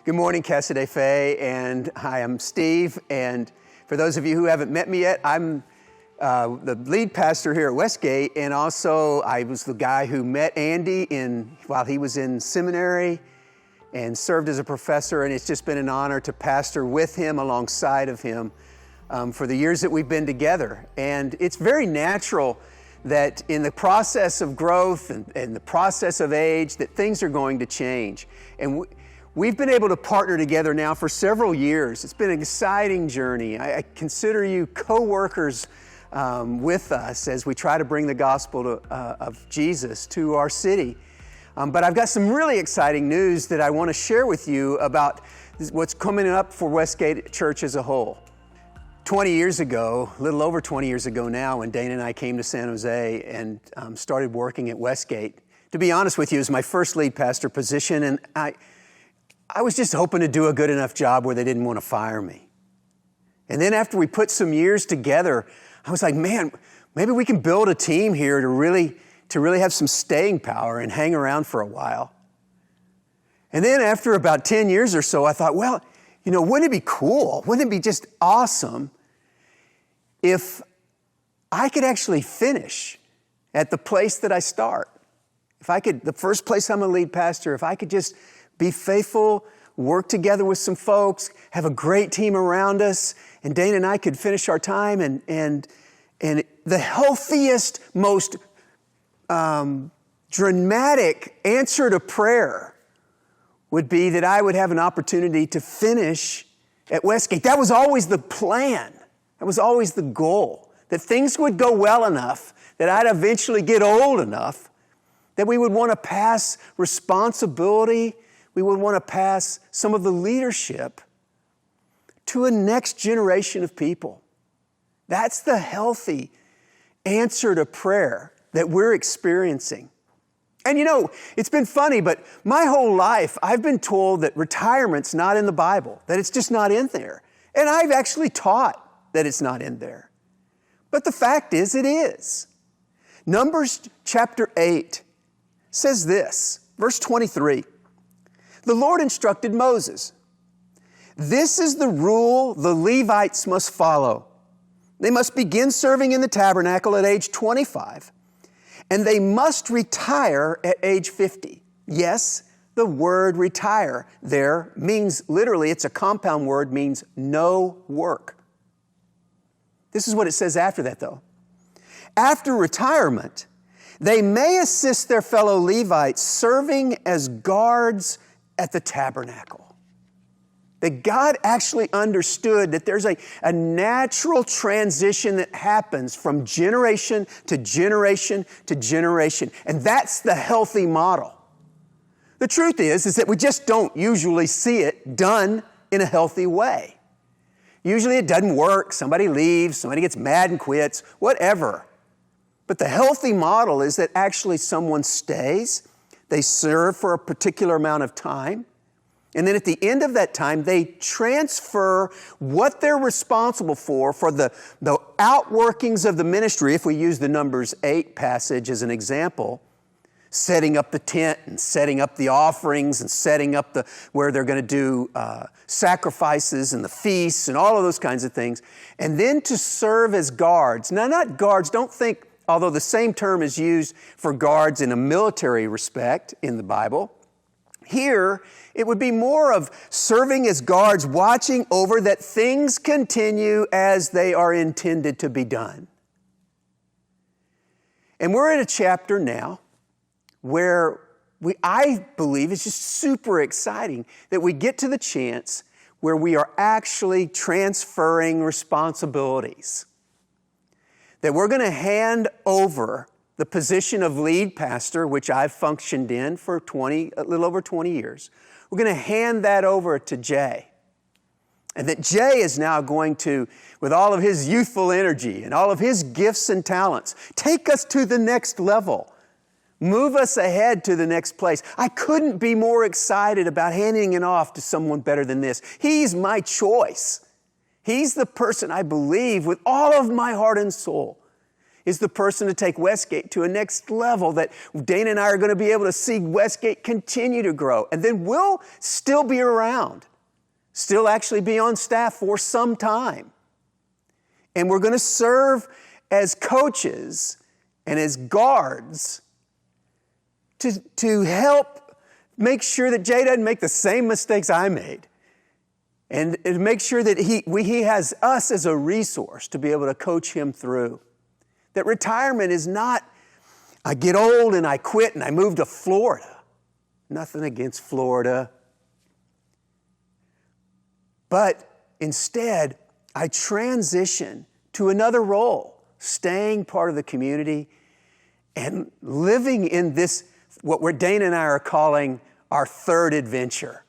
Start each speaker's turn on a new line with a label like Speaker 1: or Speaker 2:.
Speaker 1: Good morning, Casa de Fe, and hi, I'm Steve, and for those of you who haven't met me yet, I'm the lead pastor here at Westgate, and also I was the guy who met Andy while he was in seminary and served as a professor, and it's just been an honor to pastor with him, alongside of him, for the years that we've been together. And it's very natural that in the process of growth and the process of age, that things are going to change. And we've been able to partner together now for several years. It's been an exciting journey. I consider you co-workers with us as we try to bring the gospel of Jesus to our city. But I've got some really exciting news that I want to share with you about what's coming up for Westgate Church as a whole. 20 years ago, a little over 20 years ago now, when Dana and I came to San Jose and started working at Westgate, to be honest with you, it was my first lead pastor position, and I was just hoping to do a good enough job where they didn't want to fire me. And then after we put some years together, I was like, man, maybe we can build a team here to really have some staying power and hang around for a while. And then after about 10 years or so, I thought, well, wouldn't it be cool? Wouldn't it be just awesome if I could actually finish at the place that I start? The first place I'm a lead pastor, if I could just be faithful, work together with some folks, have a great team around us, and Dana and I could finish our time, and the healthiest, most dramatic answer to prayer would be that I would have an opportunity to finish at Westgate. That was always the plan. That was always the goal, that things would go well enough, that I'd eventually get old enough, that we would want to pass responsibility, we would want to pass some of the leadership to a next generation of people. That's the healthy answer to prayer that we're experiencing. And it's been funny, but my whole life I've been told that retirement's not in the Bible, that it's just not in there. And I've actually taught that it's not in there. But the fact is, it is. Numbers chapter 8 says this, verse 23. The Lord instructed Moses, "This is the rule the Levites must follow. They must begin serving in the tabernacle at age 25, and they must retire at age 50. Yes, the word retire there means, literally, it's a compound word, means no work. This is what it says after that, though. After retirement, they may assist their fellow Levites serving as guards at the tabernacle." That God actually understood that there's a natural transition that happens from generation to generation to generation. And that's the healthy model. The truth is that we just don't usually see it done in a healthy way. Usually it doesn't work. Somebody leaves, somebody gets mad and quits, whatever. But the healthy model is that actually someone stays, they serve for a particular amount of time, and then at the end of that time, they transfer what they're responsible for the outworkings of the ministry. If we use the Numbers 8 passage as an example, setting up the tent and setting up the offerings and setting up where they're going to do sacrifices and the feasts and all of those kinds of things. And then to serve as guards. Now, not guards, don't think, although the same term is used for guards in a military respect in the Bible, here, it would be more of serving as guards, watching over that things continue as they are intended to be done. And we're in a chapter now where I believe it's just super exciting that we get to the chance where we are actually transferring responsibilities. That we're going to hand over the position of lead pastor, which I've functioned in for a little over 20 years. We're going to hand that over to Jay. And that Jay is now going to, with all of his youthful energy and all of his gifts and talents, take us to the next level. Move us ahead to the next place. I couldn't be more excited about handing it off to someone better than this. He's my choice. He's the person I believe with all of my heart and soul is the person to take Westgate to a next level, that Dana and I are going to be able to see Westgate continue to grow. And then we'll still be around, still actually be on staff for some time. And we're going to serve as coaches and as guards to help make sure that Jay doesn't make the same mistakes I made. And make sure that he has us as a resource to be able to coach him through. That retirement is not, I get old and I quit and I move to Florida. Nothing against Florida. But instead, I transition to another role, staying part of the community and living in this, what Dana and I are calling our third adventure.